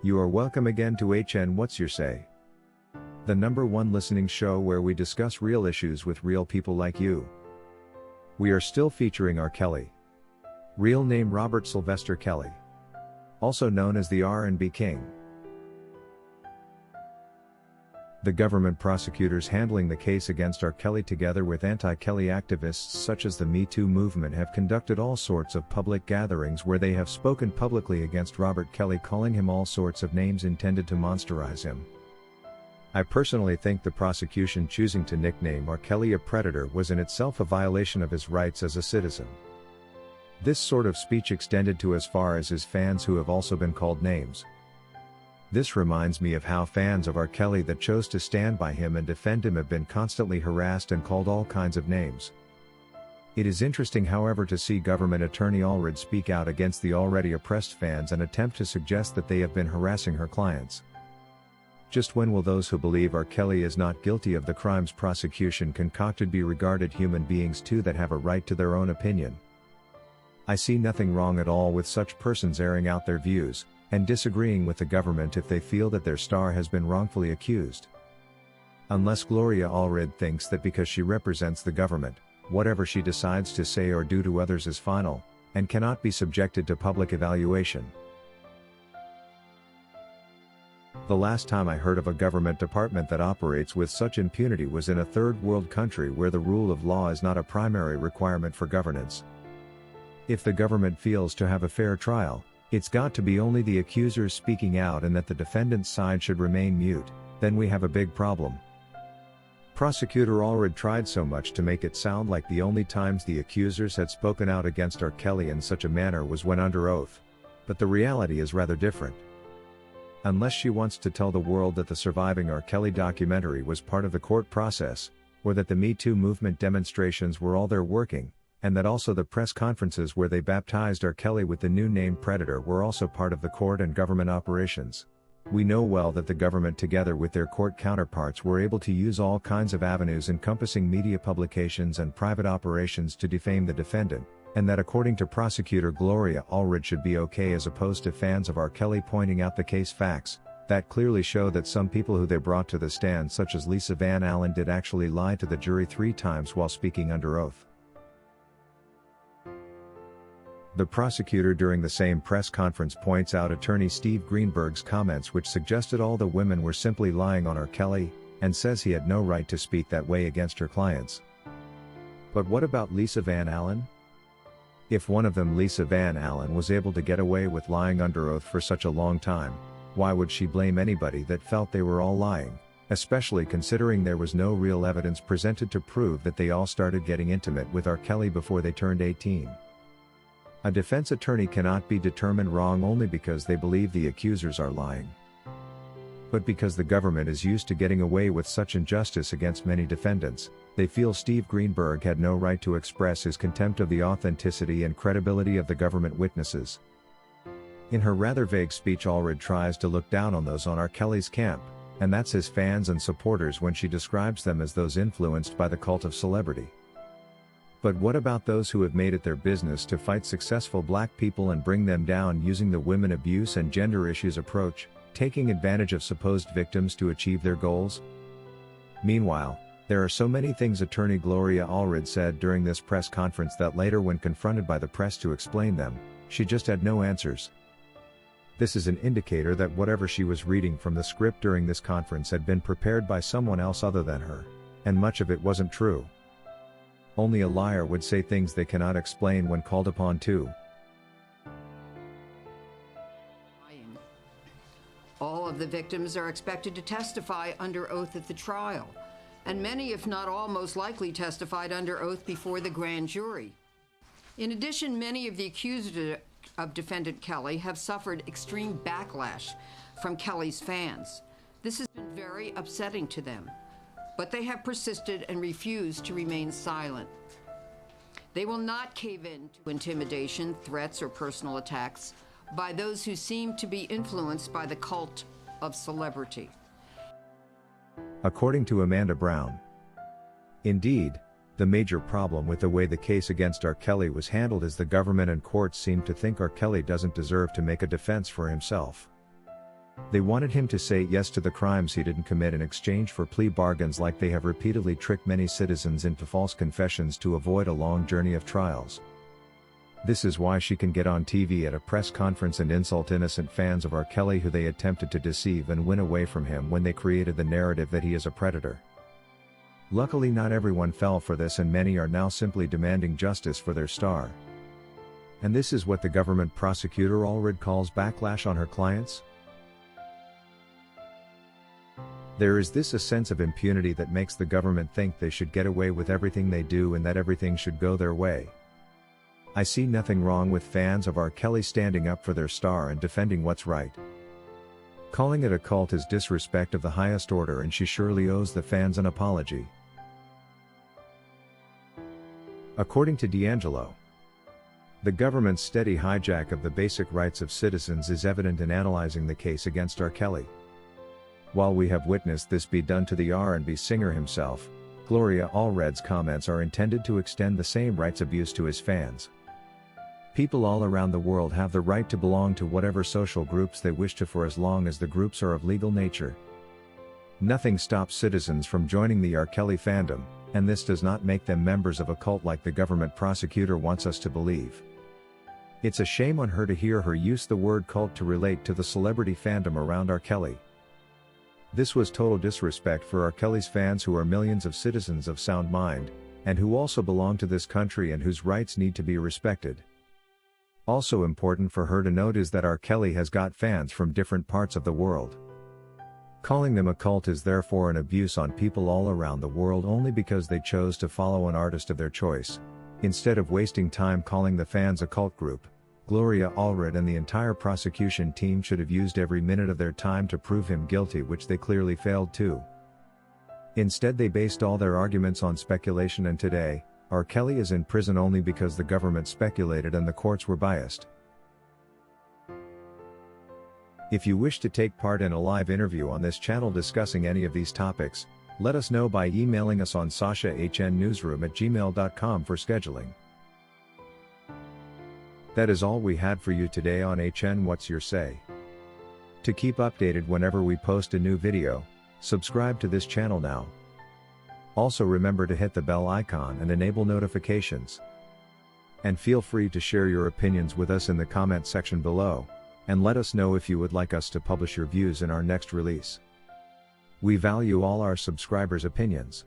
You are welcome again to HN What's Your Say? The #1 listening show where we discuss real issues with real people like you. We are still featuring R. Kelly. Real name Robert Sylvester Kelly. Also known as the R&B King. The government prosecutors handling the case against R. Kelly together with anti-Kelly activists such as the Me Too movement have conducted all sorts of public gatherings where they have spoken publicly against Robert Kelly, calling him all sorts of names intended to monsterize him. I personally think the prosecution choosing to nickname R. Kelly a predator was in itself a violation of his rights as a citizen. This sort of speech extended to as far as his fans who have also been called names. This reminds me of how fans of R. Kelly that chose to stand by him and defend him have been constantly harassed and called all kinds of names. It is interesting, however, to see Government Attorney Allred speak out against the already oppressed fans and attempt to suggest that they have been harassing her clients. Just when will those who believe R. Kelly is not guilty of the crimes prosecution concocted be regarded human beings too that have a right to their own opinion? I see nothing wrong at all with such persons airing out their views, and disagreeing with the government if they feel that their star has been wrongfully accused. Unless Gloria Allred thinks that because she represents the government, whatever she decides to say or do to others is final, and cannot be subjected to public evaluation. The last time I heard of a government department that operates with such impunity was in a third world country where the rule of law is not a primary requirement for governance. If the government feels to have a fair trial, it's got to be only the accusers speaking out and that the defendant's side should remain mute, then we have a big problem. Prosecutor Allred tried so much to make it sound like the only times the accusers had spoken out against R. Kelly in such a manner was when under oath. But the reality is rather different. Unless she wants to tell the world that the surviving R. Kelly documentary was part of the court process, or that the Me Too movement demonstrations were all they're working, and that also the press conferences where they baptized R. Kelly with the new name Predator were also part of the court and government operations. We know well that the government together with their court counterparts were able to use all kinds of avenues encompassing media publications and private operations to defame the defendant, and that according to prosecutor Gloria Allred should be okay as opposed to fans of R. Kelly pointing out the case facts, that clearly show that some people who they brought to the stand such as Lisa Van Allen did actually lie to the jury 3 times while speaking under oath. The prosecutor during the same press conference points out attorney Steve Greenberg's comments which suggested all the women were simply lying on R. Kelly, and says he had no right to speak that way against her clients. But what about Lisa Van Allen? If one of them, Lisa Van Allen, was able to get away with lying under oath for such a long time, why would she blame anybody that felt they were all lying, especially considering there was no real evidence presented to prove that they all started getting intimate with R. Kelly before they turned 18? A defense attorney cannot be determined wrong only because they believe the accusers are lying, but because the government is used to getting away with such injustice against many defendants. They feel Steve Greenberg had no right to express his contempt of the authenticity and credibility of the government witnesses. In her rather vague speech, Allred tries to look down on those on R. Kelly's camp, and that's his fans and supporters, when she describes them as those influenced by the cult of celebrity. But what about those who have made it their business to fight successful black people and bring them down using the women abuse and gender issues approach, taking advantage of supposed victims to achieve their goals? Meanwhile, there are so many things attorney Gloria Allred said during this press conference that later, when confronted by the press to explain them, she just had no answers. This is an indicator that whatever she was reading from the script during this conference had been prepared by someone else other than her, and much of it wasn't true. Only a liar would say things they cannot explain when called upon to. All of the victims are expected to testify under oath at the trial, and many, if not all, most likely testified under oath before the grand jury. In addition, many of the accused of defendant Kelly have suffered extreme backlash from Kelly's fans. This has been very upsetting to them, but they have persisted and refused to remain silent. They will not cave in to intimidation, threats, or personal attacks by those who seem to be influenced by the cult of celebrity. According to Amanda Brown. Indeed, the major problem with the way the case against R. Kelly was handled is the government and courts seem to think R. Kelly doesn't deserve to make a defense for himself. They wanted him to say yes to the crimes he didn't commit in exchange for plea bargains, like they have repeatedly tricked many citizens into false confessions to avoid a long journey of trials. This is why she can get on TV at a press conference and insult innocent fans of R. Kelly who they attempted to deceive and win away from him when they created the narrative that he is a predator. Luckily, not everyone fell for this, and many are now simply demanding justice for their star. And this is what the government prosecutor Allred calls backlash on her clients? There is a sense of impunity that makes the government think they should get away with everything they do and that everything should go their way. I see nothing wrong with fans of R. Kelly standing up for their star and defending what's right. Calling it a cult is disrespect of the highest order, and she surely owes the fans an apology. According to D'Angelo, the government's steady hijack of the basic rights of citizens is evident in analyzing the case against R. Kelly. While we have witnessed this be done to the R&B singer himself, Gloria Allred's comments are intended to extend the same rights abuse to his fans. People all around the world have the right to belong to whatever social groups they wish to, for as long as the groups are of legal nature. Nothing stops citizens from joining the R. Kelly fandom, and this does not make them members of a cult like the government prosecutor wants us to believe. It's a shame on her to hear her use the word cult to relate to the celebrity fandom around R. Kelly. This was total disrespect for R. Kelly's fans, who are millions of citizens of sound mind, and who also belong to this country and whose rights need to be respected. Also important for her to note is that R. Kelly has got fans from different parts of the world. Calling them a cult is therefore an abuse on people all around the world only because they chose to follow an artist of their choice. Instead of wasting time calling the fans a cult group, Gloria Allred and the entire prosecution team should have used every minute of their time to prove him guilty, which they clearly failed to. Instead, they based all their arguments on speculation, and today, R. Kelly is in prison only because the government speculated and the courts were biased. If you wish to take part in a live interview on this channel discussing any of these topics, let us know by emailing us on sashahnnewsroom@gmail.com for scheduling. That is all we had for you today on HN What's Your Say? To keep updated whenever we post a new video, subscribe to this channel now. Also remember to hit the bell icon and enable notifications. And feel free to share your opinions with us in the comment section below, and let us know if you would like us to publish your views in our next release. We value all our subscribers' opinions.